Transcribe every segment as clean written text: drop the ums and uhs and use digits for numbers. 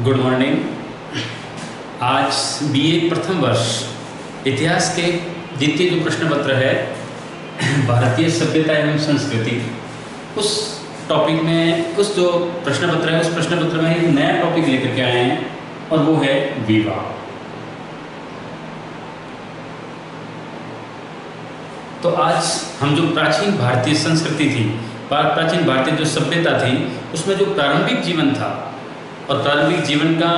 Good morning. आज BA प्रथम वर्ष इतिहास के द्वितीय जो प्रश्न पत्र है भारतीय सभ्यता एवं संस्कृति, उस टॉपिक में उस जो प्रश्न पत्र है उस प्रश्न पत्र में एक नया टॉपिक लेकर के आए हैं और वो है विवाह। तो आज हम जो प्राचीन भारतीय संस्कृति थी, प्राचीन भारतीय जो सभ्यता थी, उसमें जो प्रारंभिक जीवन था, और प्रारंभिक जीवन का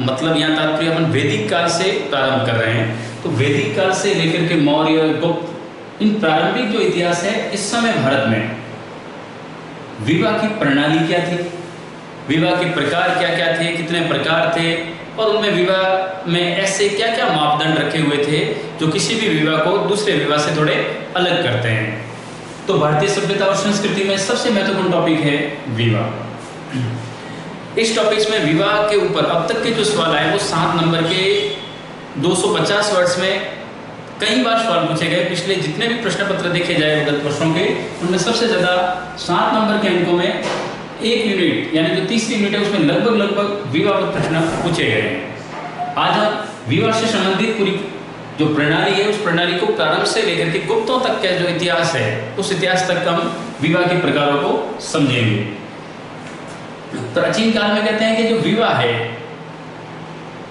मतलब यहाँ तात्पर्य अपन वैदिक काल से प्रारंभ कर रहे हैं। तो वैदिक काल से लेकर के मौर्य, गुप्त, इन प्रारंभिक जो इतिहास है, इस समय भारत में विवाह की प्रणाली क्या थी, विवाह के प्रकार क्या क्या थे, कितने प्रकार थे, और उनमें विवाह में ऐसे क्या क्या मापदंड रखे हुए थे जो किसी भी विवाह को दूसरे विवाह से थोड़े अलग करते हैं। तो भारतीय सभ्यता और संस्कृति में सबसे महत्वपूर्ण टॉपिक है विवाह। इस टॉपिक्स में विवाह के ऊपर अब तक के जो सवाल आए वो 7 नंबर के 250 वर्ड्स में कई बार सवाल पूछे गए। पिछले जितने भी प्रश्न पत्र देखे जाए विगत वर्षों के, उनमें सबसे ज़्यादा 7 नंबर के अंकों में 1 यूनिट यानी जो तीसरी यूनिट है उसमें लगभग विवाह पर प्रश्न पूछे गए हैं। आज हम विवाह से संबंधित पूरी जो प्रणाली है उस प्रणाली को प्रारंभ से लेकर के गुप्तों तक का जो इतिहास है उस इतिहास तक हम विवाह के प्रकारों को समझेंगे। प्राचीन काल में कहते हैं कि जो विवाह है,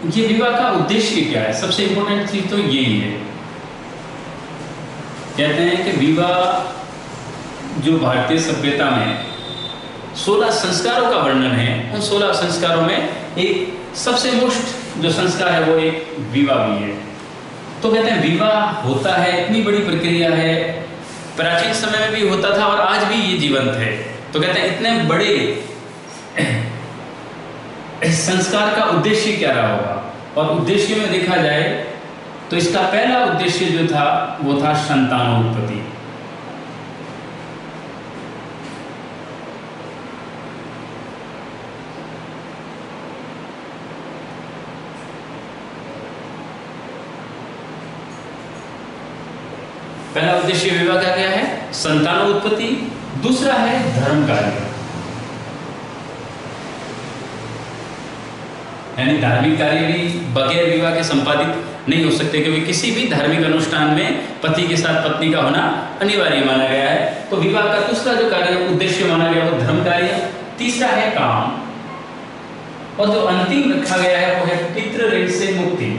ये विवाह का उद्देश्य क्या है, सबसे इंपॉर्टेंट चीज तो यही है। कहते हैं कि विवाह जो भारतीय सभ्यता में 16 संस्कारों का वर्णन है, उन 16 संस्कारों में एक सबसे मुख्य जो संस्कार है वो एक विवाह भी है। तो कहते हैं विवाह होता है, इतनी बड़ी प्रक्रिया है, प्राचीन समय में भी होता था और आज भी ये जीवंत है। तो कहते हैं इतने बड़े इस संस्कार का उद्देश्य क्या रहा होगा, और उद्देश्य में देखा जाए तो इसका पहला उद्देश्य जो था वो था संतानोत्पत्ति। पहला उद्देश्य विवाह का क्या है? संतानोत्पत्ति। दूसरा है धर्म कार्य, यानी धार्मिक कार्य भी बगैर विवाह के संपादित नहीं हो सकते, क्योंकि किसी भी धार्मिक अनुष्ठान में पति के साथ पत्नी का होना अनिवार्य माना गया है। तो विवाह का दूसरा जो कार्य उद्देश्य माना गया वो धर्म कार्य। तीसरा है काम, और जो अंतिम रखा गया है वो है पितृ ऋण से मुक्ति।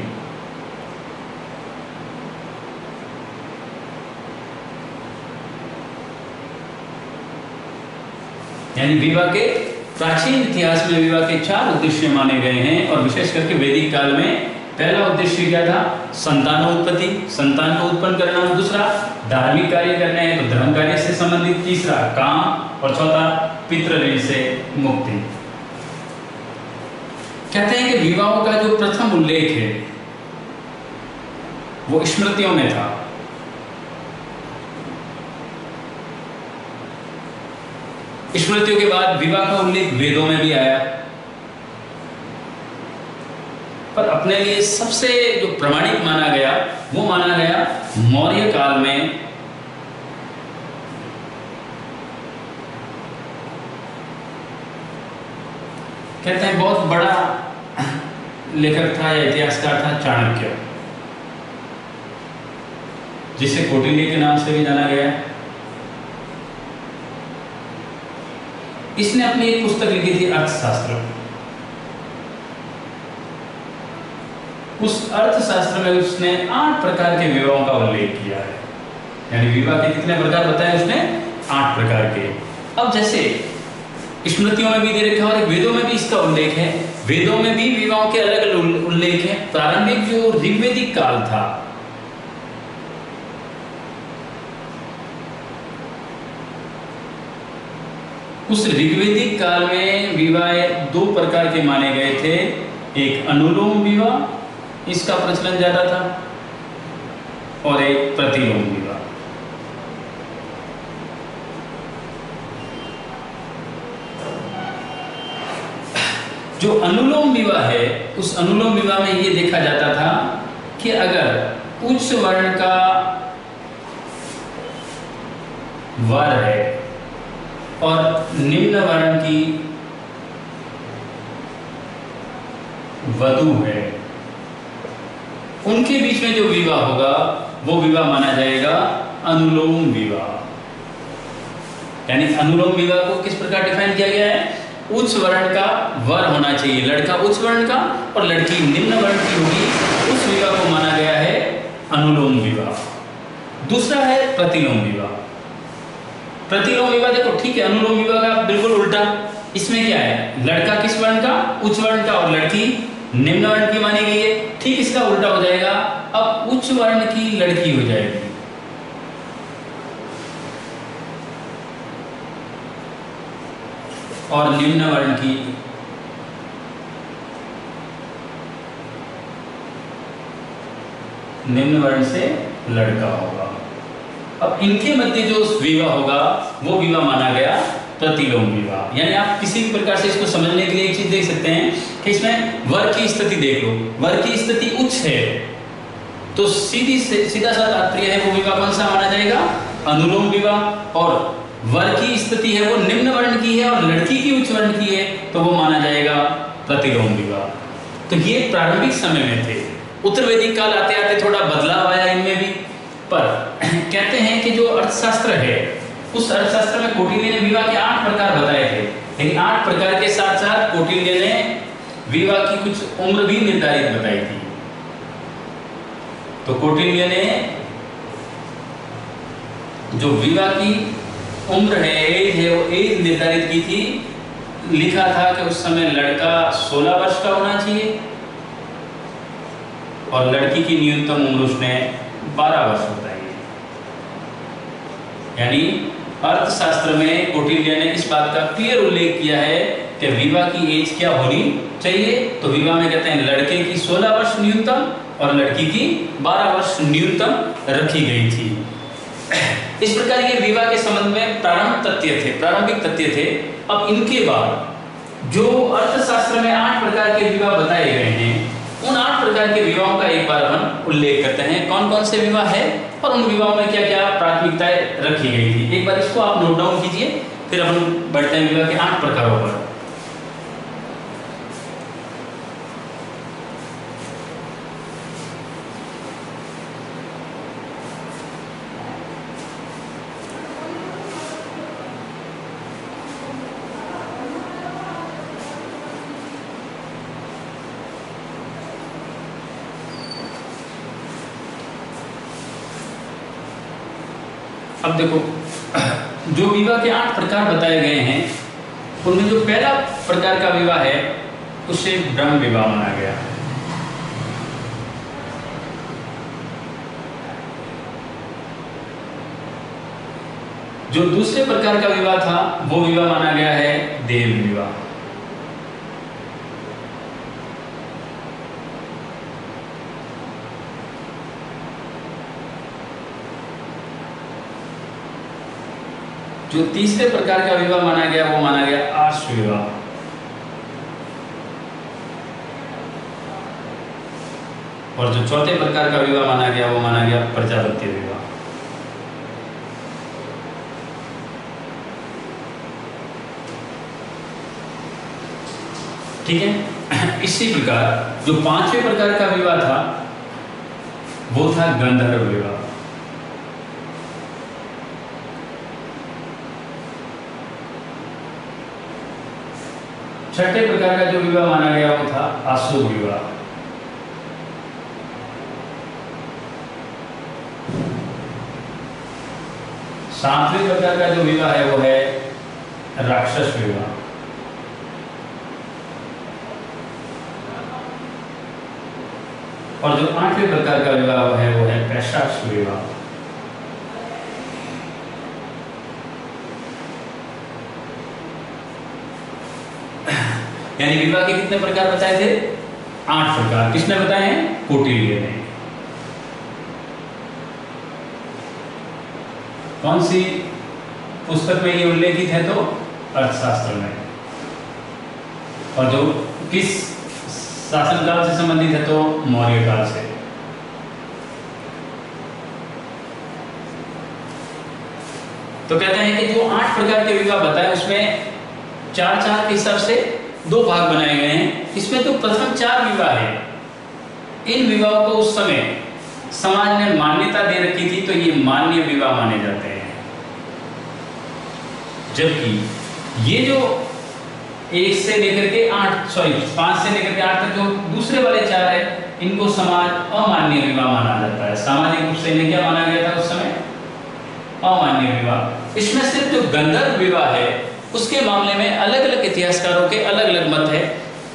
यानी विवाह के प्राचीन इतिहास में विवाह के 4 उद्देश्य माने गए हैं, और विशेष करके वैदिक काल में पहला उद्देश्य क्या था? संतानोत्पत्ति, संतान को उत्पन्न करना। दूसरा धार्मिक कार्य करने हैं तो धर्म कार्य से संबंधित। तीसरा काम, और चौथा पितृ ऋण से मुक्ति। कहते हैं कि विवाहों का जो प्रथम उल्लेख है वो स्मृतियों में था। स्मृतियों के बाद विवाह का उल्लेख वेदों में भी आया, पर अपने लिए सबसे जो प्रमाणिक माना गया वो माना गया मौर्य काल में। कहते हैं बहुत बड़ा लेखक था या इतिहासकार था चाणक्य, जिसे कौटिल्य के नाम से भी जाना गया है। इसने अपनी एक पुस्तक लिखी थी अर्थशास्त्र। उस अर्थशास्त्र में उसने 8 प्रकार के विवाहों का उल्लेख किया है, यानी विवाह के कितने प्रकार बताए उसने? 8 प्रकार के। अब जैसे स्मृतियों में भी दे रखा है और वेदों में भी इसका उल्लेख है। वेदों में भी विवाहों के अलग अलग उल्लेख है। प्रारंभिक जो ऋग्वेदिक काल था, उस ऋग्वेदिक काल में विवाह 2 प्रकार के माने गए थे। एक अनुलोम विवाह, इसका प्रचलन ज्यादा था, और एक प्रतिलोम विवाह। जो अनुलोम विवाह है, उस अनुलोम विवाह में ये देखा जाता था कि अगर उच्च वर्ण का वर है और निम्न वर्ण की वधू है, उनके बीच में जो विवाह होगा वो विवाह माना जाएगा अनुलोम विवाह। यानी अनुलोम विवाह को किस प्रकार डिफाइन किया गया है? उच्च वर्ण का वर होना चाहिए, लड़का उच्च वर्ण का और लड़की निम्न वर्ण की होगी, उस विवाह को माना गया है अनुलोम विवाह। दूसरा है प्रतिलोम विवाह। प्रतिलोम विवाह देखो ठीक है, अनुलोम विवाह का बिल्कुल उल्टा। इसमें क्या है, लड़का किस वर्ण का? उच्च वर्ण का, और लड़की निम्न वर्ण की मानी गई है। ठीक इसका उल्टा हो जाएगा, अब उच्च वर्ण की लड़की हो जाएगी और निम्न वर्ण की निम्न वर्ण से लड़का होगा। अब इनके मध्य जो विवाह होगा वो विवाह माना गया प्रतिलोम विवाह। यानी आप किसी भी प्रकार से इसको समझने के लिए एक चीज देख सकते हैं कि इसमें वर की स्थिति देख लो, वर की स्थिति उच्च है तो सीधा सा तात्पर्य है वो विवाह कौन सा माना जाएगा? अनुलोम विवाह। और वर की स्थिति है वो निम्न वर्ण की है और लड़की की उच्च वर्ण की है तो वो माना जाएगा प्रतिलोम विवाह। तो ये प्रारंभिक समय में थे। उत्तर वैदिक काल आते आते थोड़ा बदलाव आया इनमें भी, पर कहते हैं कि जो अर्थशास्त्र है उस अर्थशास्त्र में कौटिल्य ने विवाह के 8 प्रकार बताए थे, लेकिन 8 प्रकार के साथ साथ कौटिल्य ने विवाह की कुछ उम्र भी निर्धारित बताई थी। तो कौटिल्य ने जो विवाह की उम्र है, एज है, वो एज निर्धारित की थी। लिखा था कि उस समय लड़का 16 वर्ष का होना चाहिए और लड़की की न्यूनतम उम्र उसने 12 वर्ष बताई है। यानी अर्थशास्त्र में कौटिल्य ने इस बात का क्लियर उल्लेख किया है कि विवाह की एज क्या होनी चाहिए। तो विवाह में कहते हैं लड़के की 16 वर्ष न्यूनतम और लड़की की 12 वर्ष न्यूनतम रखी गई थी। इस प्रकार ये विवाह के संबंध में प्रारंभिक तथ्य थे। अब इनके बाद जो अर्थशास्त्र में 8 प्रकार के विवाह बताए गए हैं, उन 8 प्रकार के विवाहों का एक बार हम उल्लेख करते हैं, कौन कौन से विवाह है और उन विवाहों में क्या क्या प्राथमिकताएं रखी गई थी। एक बार इसको आप नोट डाउन कीजिए, फिर अपन बढ़ते हैं विवाह के 8 प्रकारों पर। अब देखो, जो विवाह के 8 प्रकार बताए गए हैं उनमें जो पहला प्रकार का विवाह है उसे ब्रह्म विवाह माना गया। जो दूसरे प्रकार का विवाह था वो विवाह माना गया है देव विवाह। जो तीसरे प्रकार का विवाह माना गया वो माना गया आर्ष विवाह। और जो चौथे प्रकार का विवाह माना गया वो माना गया प्रजापत्य विवाह। ठीक है। इसी प्रकार जो 5वें प्रकार का विवाह था वो था गंधर्व विवाह। छठे प्रकार का जो विवाह माना गया वो था आसुर विवाह। सातवें प्रकार का जो विवाह है वो है राक्षस विवाह। और जो 8वें प्रकार का विवाह है वो है पैशाच विवाह। यानी विवाह के कितने प्रकार बताए थे? 8 प्रकार। किसने बताए हैं? कौटिल्य ने। कौन सी पुस्तक में ये उल्लेखित है? तो अर्थशास्त्र में। और जो किस शासनकाल से संबंधित है? तो मौर्य काल से। तो कहते हैं कि जो 8 प्रकार के विवाह बताए उसमें 4-4 के हिसाब से दो भाग बनाए गए हैं। इसमें जो प्रथम 4 विवाह है, इन विवाहों को उस समय समाज ने मान्यता दे रखी थी, तो ये मान्य विवाह माने जाते हैं। जबकि ये जो 5 से लेकर के 8 तक जो दूसरे वाले 4 है, इनको समाज अमान्य विवाह माना जाता है। सामाजिक रूप से इन्हें क्या माना गया था उस समय? अमान्य विवाह। इसमें सिर्फ जो गंधर्व विवाह है उसके मामले में अलग अलग इतिहासकारों के अलग अलग मत है।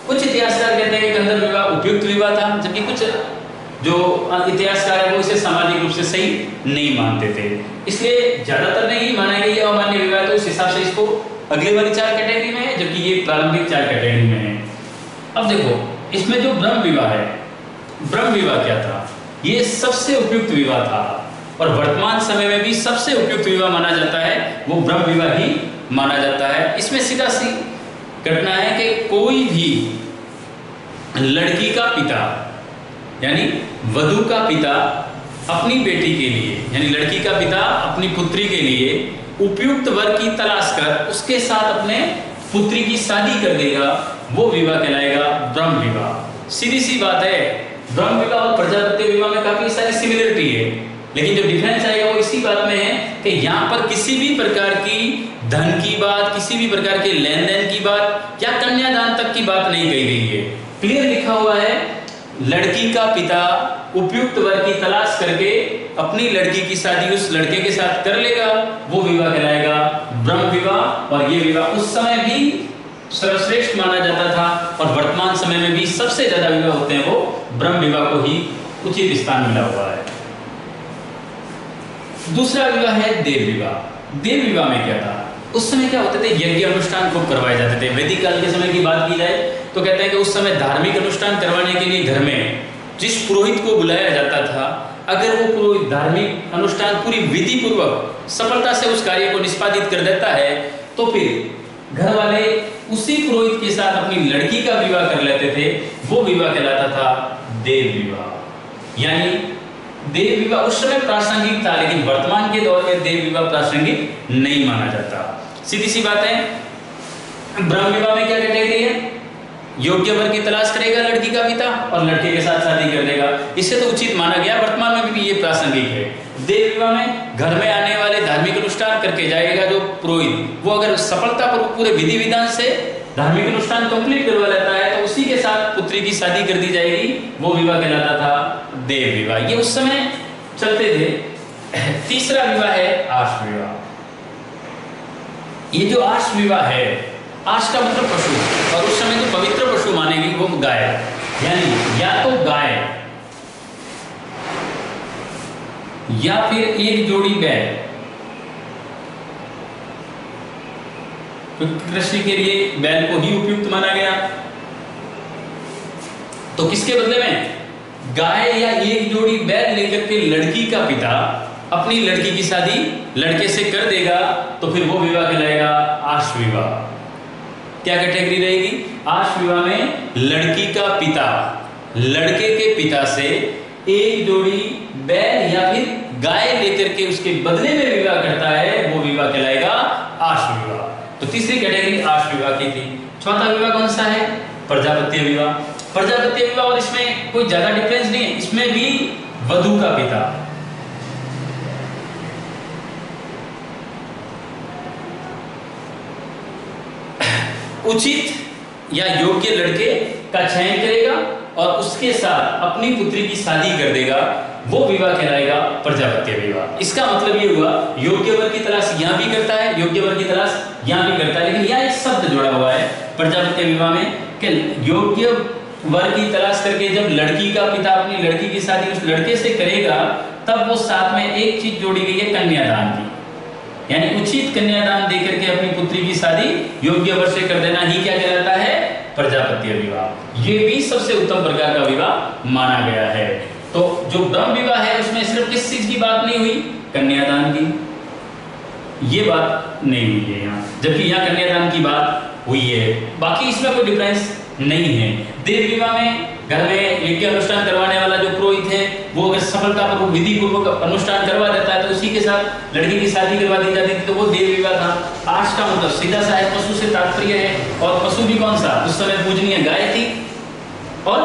कुछ इतिहासकार कहते हैं कि गंधर्व विवाह उपयुक्त विवाह था, जबकि कुछ जो इतिहासकार है वो इसे सामाजिक रूप से सही नहीं मानते थे। इसलिए ज्यादातर ने यही माना कि ये अमान्य विवाह, तो उस हिसाब से इसको अगली वाली 4 कैटेगरी में है, जबकि ये प्रारंभिक 4 कैटेगरी में है। अब देखो, इसमें जो ब्रह्म विवाह है, ब्रह्म विवाह क्या था? ये सबसे उपयुक्त विवाह था, और वर्तमान समय में भी सबसे उपयुक्त विवाह माना जाता है वो ब्रह्म विवाह ही माना जाता है। इसमें सीधा सी घटना है कि कोई भी लड़की का पिता यानी वधू का पिता अपनी बेटी के लिए, यानी लड़की का पिता अपनी पुत्री के लिए उपयुक्त वर की तलाश कर उसके साथ अपने पुत्री की शादी कर देगा, वो विवाह कहलाएगा ब्रह्म विवाह। सीधी सी बात है, ब्रह्म विवाह और प्रजापत्य विवाह में काफी सारी सिमिलरिटी है, लेकिन जो डिफरेंस आएगा वो इसी बात में है कि यहाँ पर किसी भी प्रकार की धन की बात, किसी भी प्रकार के लेन देन की बात या कन्यादान तक की बात नहीं कही गई है। क्लियर लिखा हुआ है, लड़की का पिता उपयुक्त वर की तलाश करके अपनी लड़की की शादी उस लड़के के साथ कर लेगा, वो विवाह कहलाएगा ब्रह्म विवाह। और ये विवाह उस समय भी सर्वश्रेष्ठ माना जाता था, और वर्तमान समय में भी सबसे ज्यादा विवाह होते हैं वो ब्रह्म विवाह को ही उचित स्थान मिला हुआ है। दूसरा विवाह है देव विवाह। देव विवाह में क्या था? उस समय क्या होते थे? यज्ञ अनुष्ठान खूब करवाए जाते थे। वैदिक काल के समय की बात की जाए तो कहते हैं कि उस समय धार्मिक अनुष्ठान करवाने के लिए घर में जिस पुरोहित को बुलाया जाता था, अगर वो पुरोहित धार्मिक अनुष्ठान पूरी विधि पूर्वक सफलता से उस कार्य को निष्पादित कर देता है, तो फिर घर वाले उसी पुरोहित के साथ अपनी लड़की का विवाह कर लेते थे। वो विवाह कहलाता था देव विवाह। यानी देव विवाह उस समय प्रासंगिक था, लेकिन वर्तमान के दौर में देव विवाह प्रासंगिक नहीं माना जाता। सीधी सी बात है, ब्रह्म विवाह में क्या कैटेगरी है? योग्य वर की तलाश करेगा लड़की का पिता और लड़के के साथ शादी कर देगा, इससे तो उचित माना गया, वर्तमान में भी ये प्रासंगिक है। देव विवाह में घर में आने वाले धार्मिक अनुष्ठान करके जाएगा जो पुरोहित, वो अगर सफलतापूर्वक पूरे विधि विधान से धार्मिक अनुष्ठान कंप्लीट करवा लेता है तो उसी के साथ पुत्री की शादी कर दी जाएगी, वो विवाह कहलाता था देव विवाह। ये उस समय चलते थे। तीसरा विवाह है आश विवाह। ये जो आश विवाह है, आश का मतलब पशु, और उस समय जो पवित्र पशु मानेगी वो गाय, यानी या तो गाय या फिर एक जोड़ी बैल। कृषि के लिए बैल को ही उपयुक्त माना गया, तो किसके बदले में? गाय या एक जोड़ी बैल लेकर के लड़की का पिता अपनी लड़की की शादी लड़के से कर देगा, तो फिर वो विवाह कहलाएगा आश विवाह। क्या कैटेगरी रहेगी? आश विवाह में लड़की का पिता लड़के के पिता से एक जोड़ी बैल या फिर गाय लेकर के उसके बदले में विवाह करता है, वो विवाह कहलाएगा आश विवाह। तो तीसरी कैटेगरी आश विवाह की थी। चौथा विवाह कौन सा है? प्रजापत्य विवाह। प्रजापत्य विवाह, और इसमें कोई ज्यादा डिफरेंस नहीं है, इसमें भी वधू का पिता उचित या योग्य लड़के का चयन करेगा और उसके साथ अपनी पुत्री की शादी कर देगा, वो विवाह कहलाएगा प्रजापत्य विवाह। इसका मतलब ये हुआ, योग्य वर की तलाश यहाँ भी करता है, योग्य वर की तलाश यहाँ भी करता है, लेकिन यहाँ एक शब्द जुड़ा हुआ है प्रजापत्य विवाह में कि योग्य वर की तलाश करके जब लड़की का पिता अपनी लड़की की शादी उस लड़के से करेगा, तब वो साथ में एक चीज जोड़ी गई है कन्यादान की, यानी उचित कन्यादान देकर के अपनी पुत्री की शादी योग्य वर से कर देना ही क्या कहलाता है? प्रजापत्य विवाह। ये भी सबसे उत्तम प्रकार का विवाह माना गया है। तो जो ब्रह्म विवाह है उसमें सिर्फ किस चीज की बात नहीं हुई? कन्यादान की, ये बात नहीं हुई है यहाँ, जबकि यहाँ कन्यादान की बात हुई है। बाकी इसमें कोई डिफरेंस नहीं है। देव विवाह में घर में यज्ञ अनुष्ठान करवाने वाला जो पुरोहित है वो अगर सफलतापूर्वक विधि पूर्वक अनुष्ठान करवा देता है तो उसी के साथ लड़की की शादी करवा दी जाती थी, तो वो देव विवाह था। आश का मतलब सीधा सा है, पशु से तात्पर्य है, और पशु भी कौन सा, उस समय पूजनीय गाय थी और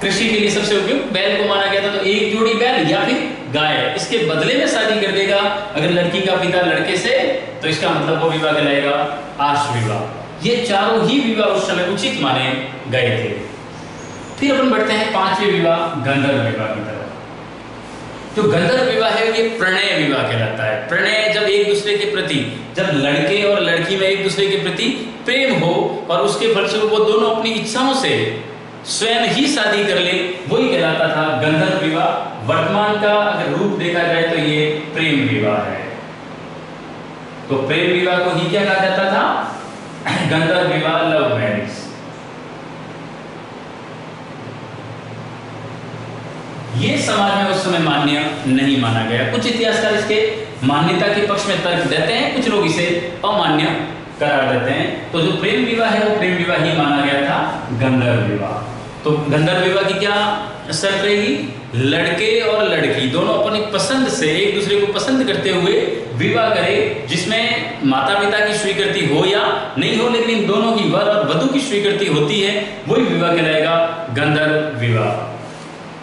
कृषि के लिए सबसे उपयुक्त बैल को माना गया था। तो एक जोड़ी बैल या फिर गाय, इसके बदले में शादी कर देगा अगर लड़की का पिता लड़के से, तो इसका मतलब वो विवाह कहलाएगा आश विवाह। ये चारों ही विवाह उस समय उचित माने गए थे। फिर अपन बढ़ते हैं पांचवें विवाह, गंधर्व विवाह की तरफ। जो गंधर्व विवाह है ये प्रणय विवाह कहलाता है। प्रणय जब एक दूसरे के प्रति, जब लड़के और लड़की में एक दूसरे के प्रति प्रेम हो और उसके फलस्वरूप वो दोनों अपनी इच्छाओं से स्वयं ही शादी कर ले, वही कहलाता था गंधर्व विवाह। वर्तमान का अगर रूप देखा जाए तो ये प्रेम विवाह है। तो प्रेम विवाह को ही क्या कहा जाता था, गंधर्व विवाह, लव मैरिज। ये समाज में उस समय मान्य नहीं माना गया। कुछ इतिहासकार इसके मान्यता के पक्ष में तर्क देते हैं, कुछ लोग इसे अमान्य करार देते हैं। तो जो प्रेम विवाह है वो प्रेम विवाह ही माना गया था, गंधर्व विवाह। तो गंधर्व विवाह की क्या शर्त रहेगी, लड़के और लड़की दोनों अपनी पसंद से एक दूसरे को पसंद करते हुए विवाह करे, जिसमें माता पिता की स्वीकृति हो या नहीं हो, लेकिन इन दोनों की, वर और वधु की स्वीकृति होती है, वही विवाह कहलाएगा गंधर्व विवाह।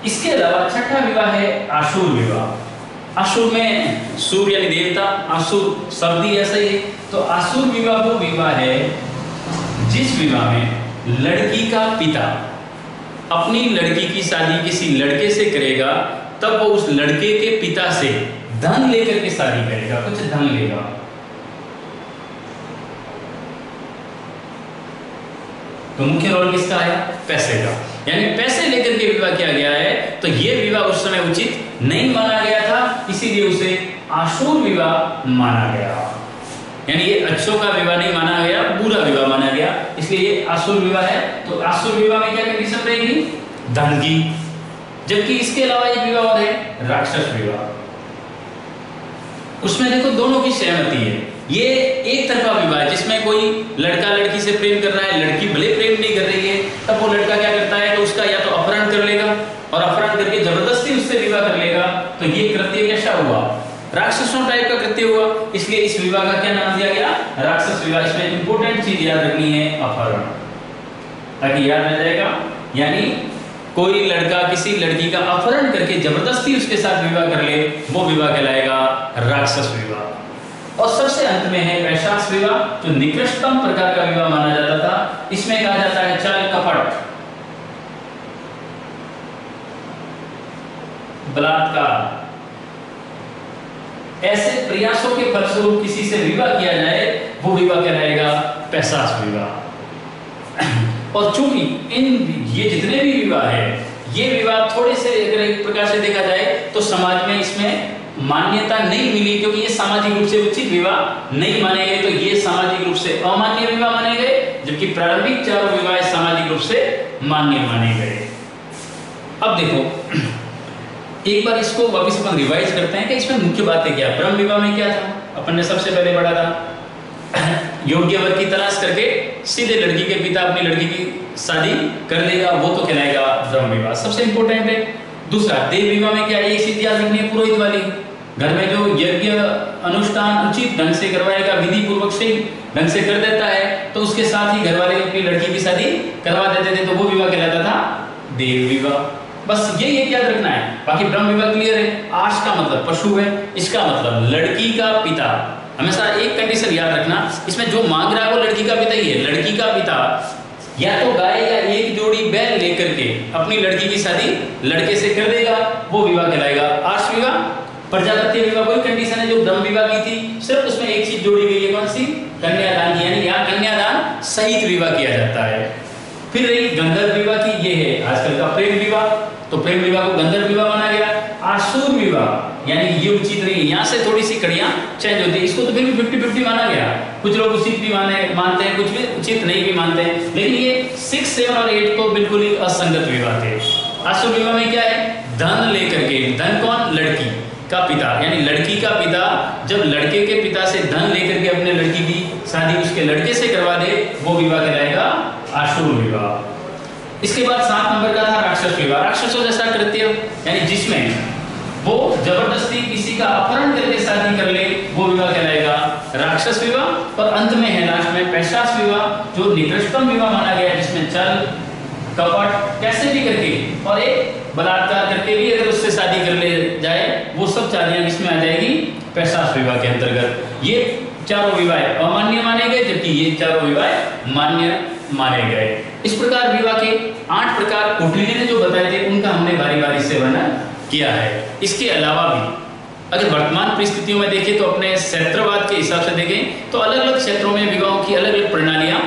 इसके अलावा छठा विवाह है आसुर विवाह। आसुर में सूर्य यानी देवता, आसुर शब्द ही ऐसा ही है। तो आसुर विवाह वो विवाह है जिस विवाह में लड़की का पिता अपनी लड़की की शादी किसी लड़के से करेगा, तब वो उस लड़के के पिता से धन लेकर के शादी करेगा, कुछ धन लेगा। तो मुख्य रोल किसका है, पैसे का, यानी पैसे लेकर के विवाह किया गया है। तो ये विवाह उस समय उचित नहीं माना गया था, इसीलिए उसे आसुर विवाह माना गया। यानी ये अच्छों का विवाह नहीं माना गया, बुरा विवाह माना गया, इसलिए ये आसुर विवाह है। तो आसुर विवाह में क्या कंडीशन रहेगी, धन की। जबकि इसके अलावा एक विवाह और है राक्षस विवाह। उसमें देखो दोनों की सहमति है। ये एक तरफा विवाह है जिसमें कोई लड़का लड़की से प्रेम कर रहा है, लड़की भले प्रेम नहीं कर रही है, तब वो लड़का क्या करता है, तो उसका या तो अपहरण कर लेगा और अपहरण करके जबरदस्ती उससे विवाह कर लेगा। तो ये कृत्य कैसा हुआ, राक्षसों टाइप का कृत्य हुआ, इसलिए इस विवाह का क्या नाम दिया गया, राक्षस विवाह। इसमें इंपॉर्टेंट चीज याद रखनी है, अपहरण, ताकि याद रह जाएगा। यानी कोई लड़का किसी लड़की का अपहरण करके जबरदस्ती उसके साथ विवाह कर ले, वो विवाह कहलाएगा राक्षस विवाह। और सबसे अंत में है पैशाच विवाह, जो निकृष्टतम प्रकार का विवाह माना जाता था। इसमें कहा जाता है छल कपट, बलात्कार, ऐसे प्रयासों के फलस्वरूप किसी से विवाह किया जाए, वो विवाह कहलाएगा पैशाच विवाह। और चूंकि ये जितने भी विवाह है, ये विवाह थोड़े से अगर एक प्रकार से देखा जाए तो समाज में इसमें मान्यता नहीं मिली, क्योंकि ये सामाजिक रूप से उचित विवाह नहीं माने गए। तो ये सामाजिक रूप से अमान्य विवाह माने गए, जबकि प्रारंभिक चारों विवाह सामाजिक रूप से मान्य माने गए। अब देखो एक बार इसको वापस अपन रिवाइज करते हैं कि इसमें मुख्य बातें क्या। ब्रह्म विवाह में क्या था, अपन ने सबसे पहले पढ़ा था, योग्य वर की तलाश करके सीधे लड़की के पिता अपनी लड़की की शादी कर देगा, वो तो कहलाएगा ब्रह्म विवाह, सबसे इंपॉर्टेंट है। दूसरा देव विवाह में क्या है, ये चीज याद रखनी है, पुरोहित वाली। घर में जो यज्ञ अनुष्ठान उचित ढंग से करवाएगा, विधि पूर्वक से ढंग से कर देता है, तो उसके साथ ही घर वाले अपनी लड़की की शादी करवा देते थे, तो वो विवाह कहलाता था देव विवाह। बस ये याद रखना है, बाकी ब्रह्म विवाह क्लियर है। आश का मतलब पशु है, इसका मतलब लड़की का पिता। हमेशा एक कंडीशन याद रखना, इसमें जो मांग रहा है वो लड़की का पिता ही है। लड़की का पिता या तो गाय या एक जोड़ी बैल लेकर के अपनी लड़की की शादी लड़के से कर देगा, वो विवाह कहलाएगा आश विवाह। प्रजापत्य विवाह वही कंडीशन है जो ब्रह्म विवाह की थी, सिर्फ उसमें एक चीज जोड़ी गई है, कौन सी, कन्यादान की, यानी यहाँ कन्यादान सहित विवाह किया जाता है। फिर रही गंधर्व विवाह की, ये है आजकल का प्रेम विवाह, तो प्रेम विवाह को गंधर्व विवाह माना गया। आसुर विवाह यानी ये उचित नहीं है, यहाँ से थोड़ी सी कड़ियां चेंज होती है, इसको तो फिर भी 50-50 माना गया। कुछ लोग उचित भी मानते हैं, कुछ भी उचित नहीं भी मानते हैं, लेकिन ये 6, 7 और 8 तो बिल्कुल ही असंगत विवाह थे। आसुर विवाह में क्या है, धन लेकर के, धन कौन, लड़की का पिता, यानी लड़की का पिता जब लड़के के पिता से धन लेकर के अपने लड़की की शादी उसके लड़के से करवा दे, वो विवाह कहलाएगा आसुर विवाह। इसके बाद 7 नंबर का था राक्षस विवाह। राक्षसों जैसा कृत्य यानी जिसमें वो जबरदस्ती किसी का अपहरण करके शादी कर ले, वो विवाह कहलाएगा राक्षस विवाह। और अंत में है लास्ट में पैशाच विवाह, जो निकृष्टतम विवाह माना गया है, जिसमें छल कपट कैसे भी करके और एक बलात्कार करके भी अगर उससे शादी कर ले जाए, वो सब शादियां किसमें आ जाएगी, पैशाच विवाह के अंतर्गत। ये चारों विवाह अमान्य माने गए, जबकि ये चारों विवाह मान्य माने गए। इस प्रकार विवाह के 8 प्रकार कौटिल्य ने जो बताए थे, उनका हमने बारी बारी से वर्णन किया है। इसके अलावा भी अगर वर्तमान परिस्थितियों में देखें तो अपने क्षेत्रवाद के हिसाब से देखें तो अलग अलग क्षेत्रों में विवाहों की अलग अलग प्रणालियां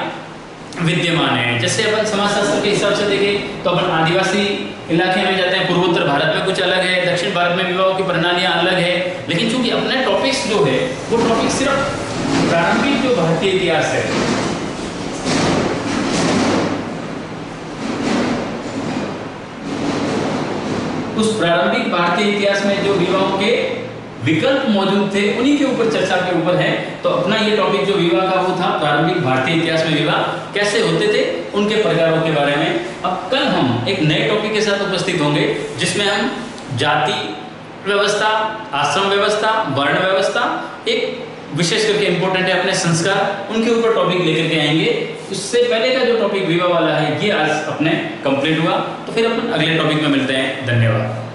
विद्यमान है। जैसे अपन समाजशास्त्र के हिसाब से देखें तो अपन आदिवासी इलाके में जाते हैं, पूर्वोत्तर भारत में कुछ अलग है, दक्षिण भारत में विवाहों की प्रणालियां अलग है। लेकिन चूंकि अपने टॉपिक्स जो है वो टॉपिक सिर्फ प्रारंभिक जो भारतीय इतिहास है, उस प्रारंभिक भारतीय इतिहास में जो विवाहों के विकल्प मौजूद थे उन्हीं के ऊपर चर्चा के ऊपर है। तो अपना ये टॉपिक जो विवाह का वो था, प्रारंभिक भारतीय इतिहास में विवाह कैसे होते थे, उनके प्रकारों के बारे में। अब कल हम एक नए टॉपिक के साथ उपस्थित होंगे, जिसमें हम जाति व्यवस्था, आश्रम व्यवस्था, वर्ण व्यवस्था, एक विशेष करके इंपॉर्टेंट है अपने संस्कार, उनके ऊपर टॉपिक लेकर के आएंगे। उससे पहले का जो टॉपिक विवाह वाला है, ये आज अपने कंप्लीट हुआ। तो फिर अपन अगले टॉपिक में मिलते हैं। धन्यवाद।